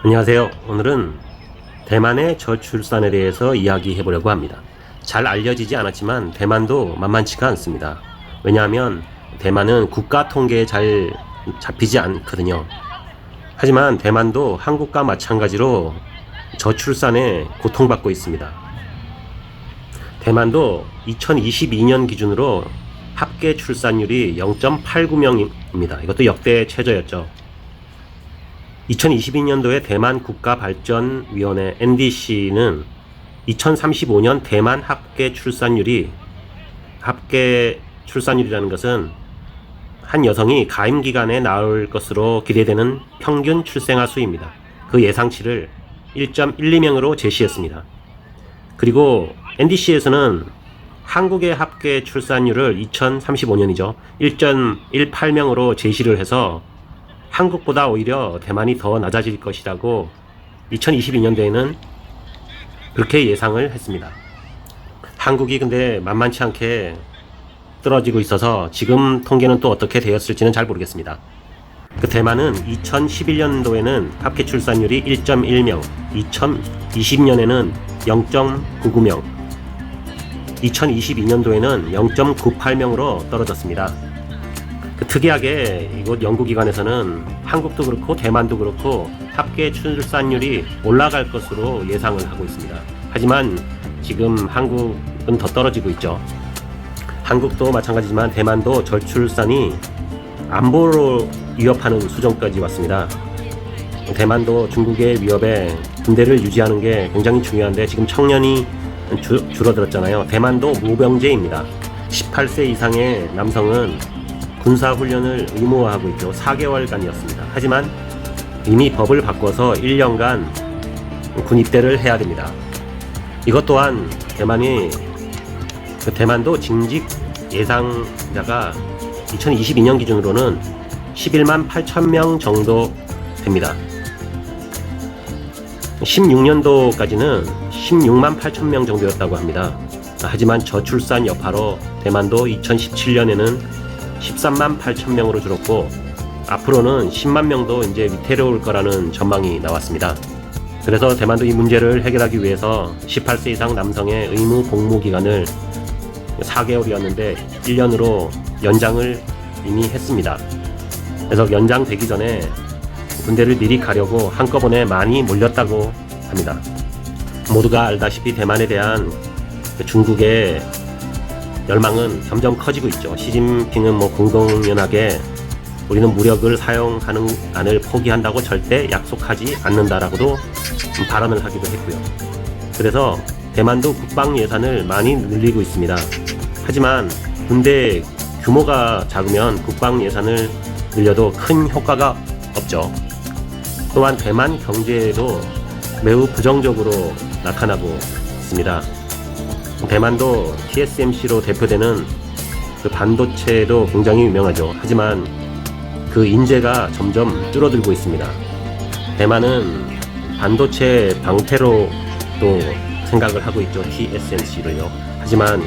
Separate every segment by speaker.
Speaker 1: 안녕하세요. 오늘은 대만의 저출산에 대해서 이야기해 보려고 합니다. 잘 알려지지 않았지만 대만도 만만치가 않습니다. 왜냐하면 대만은 국가 통계에 잘 잡히지 않거든요. 하지만 대만도 한국과 마찬가지로 저출산에 고통받고 있습니다. 대만도 2022년 기준으로 합계 출산율이 0.89명입니다. 이것도 역대 최저였죠. 2022년도에 대만 국가발전위원회 NDC는 2035년 대만 합계 출산율이라는 것은 한 여성이 가임 기간에 낳을 것으로 기대되는 평균 출생아 수입니다. 그 예상치를 1.12명으로 제시했습니다. 그리고 NDC에서는 한국의 합계 출산율을 2035년이죠. 1.18명으로 제시를 해서 한국보다 오히려 대만이 더 낮아질 것이라고 2022년도에는 그렇게 예상을 했습니다. 한국이 근데 만만치 않게 떨어지고 있어서 지금 통계는 또 어떻게 되었을지는 잘 모르겠습니다. 그 대만은 2011년도에는 합계 출산율이 1.1명, 2020년에는 0.99명, 2022년도에는 0.98명으로 떨어졌습니다. 특이하게 이곳 연구기관에서는 한국도 그렇고 대만도 그렇고 합계 출산율이 올라갈 것으로 예상을 하고 있습니다. 하지만 지금 한국은 더 떨어지고 있죠. 한국도 마찬가지지만 대만도 저출산이 안보로 위협하는 수준까지 왔습니다. 대만도 중국의 위협에 군대를 유지하는 게 굉장히 중요한데 지금 청년이 줄어들었잖아요. 대만도 무병제입니다. 18세 이상의 남성은 군사훈련을 의무화하고 있죠. 4개월간이었습니다. 하지만 이미 법을 바꿔서 1년간 군 입대를 해야 됩니다. 이것 또한 대만도 징집 예상자가 2022년 기준으로는 11만 8천 명 정도 됩니다. 16년도까지는 16만 8천 명 정도였다고 합니다. 하지만 저출산 여파로 대만도 2017년에는 13만 8천 명으로 줄었고 앞으로는 10만 명도 이제 위태로울 거라는 전망이 나왔습니다. 그래서 대만도 이 문제를 해결하기 위해서 18세 이상 남성의 의무 복무 기간을 4개월이었는데 1년으로 연장을 이미 했습니다. 그래서 연장되기 전에 군대를 미리 가려고 한꺼번에 많이 몰렸다고 합니다. 모두가 알다시피 대만에 대한 중국의 열망은 점점 커지고 있죠. 시진핑은 공공연하게 우리는 무력을 사용하는 안을 포기한다고 절대 약속하지 않는다라고도 발언을 하기도 했고요. 그래서 대만도 국방 예산을 많이 늘리고 있습니다. 하지만 군대 규모가 작으면 국방 예산을 늘려도 큰 효과가 없죠. 또한 대만 경제에도 매우 부정적으로 나타나고 있습니다. 대만도 TSMC로 대표되는 그 반도체도 굉장히 유명하죠. 하지만 그 인재가 점점 줄어들고 있습니다. 대만은 반도체 방패로도 생각을 하고 있죠. TSMC를요. 하지만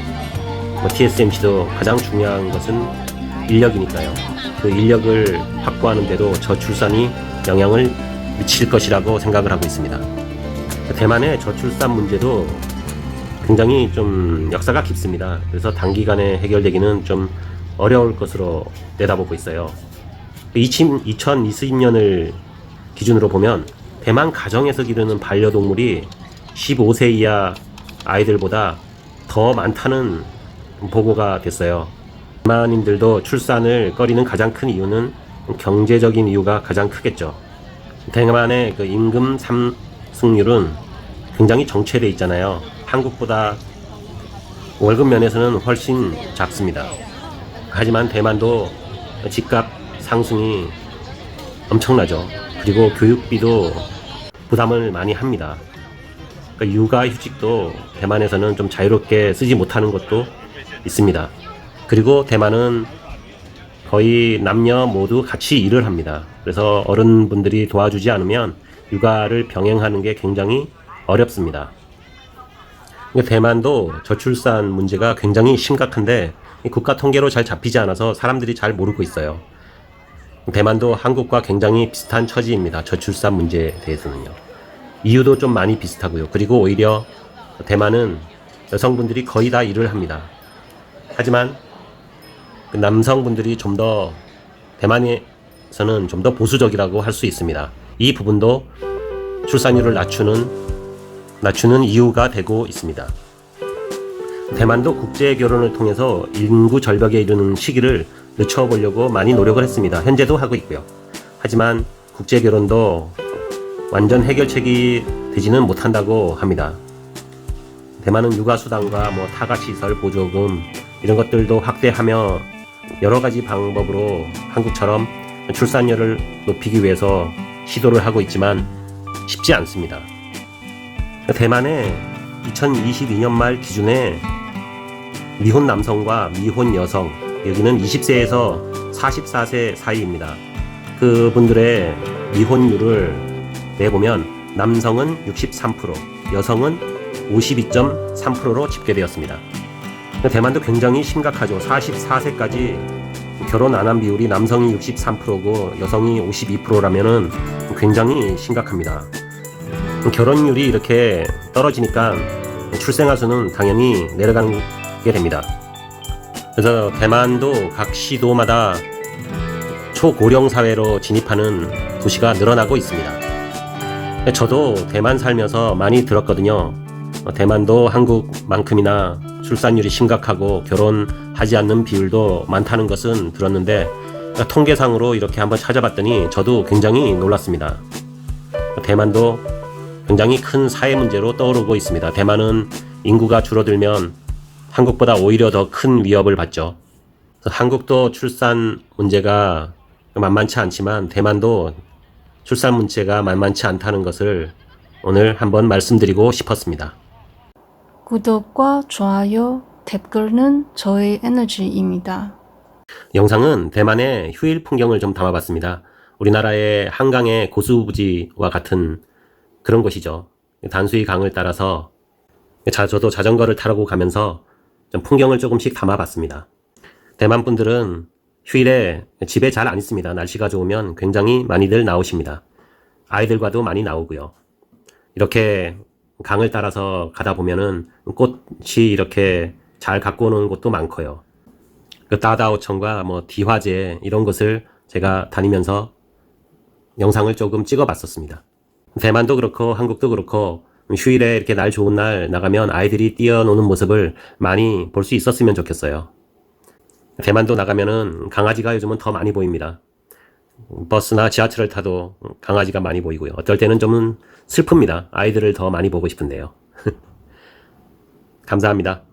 Speaker 1: TSMC도 가장 중요한 것은 인력이니까요. 그 인력을 확보하는데도 저출산이 영향을 미칠 것이라고 생각을 하고 있습니다. 대만의 저출산 문제도 굉장히 좀 역사가 깊습니다. 그래서 단기간에 해결되기는 좀 어려울 것으로 내다보고 있어요. 2020년을 기준으로 보면 대만 가정에서 기르는 반려동물이 15세 이하 아이들보다 더 많다는 보고가 됐어요. 대만인들도 출산을 꺼리는 가장 큰 이유는 경제적인 이유가 가장 크겠죠. 대만의 그 임금 상승률은 굉장히 정체되어 있잖아요. 한국보다 월급 면에서는 훨씬 작습니다. 하지만 대만도 집값 상승이 엄청나죠. 그리고 교육비도 부담을 많이 합니다. 그러니까 육아휴직도 대만에서는 좀 자유롭게 쓰지 못하는 것도 있습니다. 그리고 대만은 거의 남녀 모두 같이 일을 합니다. 그래서 어른분들이 도와주지 않으면 육아를 병행하는 게 굉장히 어렵습니다. 대만도 저출산 문제가 굉장히 심각한데 국가 통계로 잘 잡히지 않아서 사람들이 잘 모르고 있어요. 대만도 한국과 굉장히 비슷한 처지입니다. 저출산 문제에 대해서는요. 이유도 좀 많이 비슷하고요. 그리고 오히려 대만은 여성분들이 거의 다 일을 합니다. 하지만 그 남성분들이 좀 더 대만에서는 좀 더 보수적이라고 할 수 있습니다. 이 부분도 출산율을 낮추는 이유가 되고 있습니다. 대만도 국제 결혼을 통해서 인구 절벽에 이르는 시기를 늦춰보려고 많이 노력을 했습니다. 현재도 하고 있고요. 하지만 국제 결혼도 완전 해결책이 되지는 못한다고 합니다. 대만은 육아수당과 타가시설 보조금 이런 것들도 확대하며 여러 가지 방법으로 한국처럼 출산율을 높이기 위해서 시도를 하고 있지만 쉽지 않습니다. 대만의 2022년 말 기준에 미혼 남성과 미혼 여성, 여기는 20세에서 44세 사이입니다. 그분들의 미혼율을 내보면 남성은 63%, 여성은 52.3%로 집계되었습니다. 대만도 굉장히 심각하죠. 44세까지 결혼 안 한 비율이 남성이 63%고 여성이 52%라면은 굉장히 심각합니다. 결혼율이 이렇게 떨어지니까 출생아 수는 당연히 내려가게 됩니다. 그래서 대만도 각 시도마다 초고령 사회로 진입하는 도시가 늘어나고 있습니다. 저도 대만 살면서 많이 들었거든요. 대만도 한국만큼이나 출산율이 심각하고 결혼하지 않는 비율도 많다는 것은 들었는데 통계상으로 이렇게 한번 찾아봤더니 저도 굉장히 놀랐습니다. 대만도 굉장히 큰 사회 문제로 떠오르고 있습니다. 대만은 인구가 줄어들면 한국보다 오히려 더 큰 위협을 받죠. 한국도 출산 문제가 만만치 않지만 대만도 출산 문제가 만만치 않다는 것을 오늘 한번 말씀드리고 싶었습니다.
Speaker 2: 구독과 좋아요, 댓글은 저의 에너지입니다.
Speaker 1: 영상은 대만의 휴일 풍경을 좀 담아봤습니다. 우리나라의 한강의 고수부지와 같은 그런 곳이죠. 단수이 강을 따라서 저도 자전거를 타고 가면서 좀 풍경을 조금씩 담아봤습니다. 대만 분들은 휴일에 집에 잘 안 있습니다. 날씨가 좋으면 굉장히 많이들 나오십니다. 아이들과도 많이 나오고요. 이렇게 강을 따라서 가다 보면은 꽃이 이렇게 잘 갖고 오는 곳도 많고요. 그 따다오청과 디화제 이런 곳을 제가 다니면서 영상을 조금 찍어 봤었습니다. 대만도 그렇고 한국도 그렇고 휴일에 이렇게 날 좋은 날 나가면 아이들이 뛰어노는 모습을 많이 볼 수 있었으면 좋겠어요. 대만도 나가면은 강아지가 요즘은 더 많이 보입니다. 버스나 지하철을 타도 강아지가 많이 보이고요. 어떨 때는 좀 슬픕니다. 아이들을 더 많이 보고 싶은데요. 감사합니다.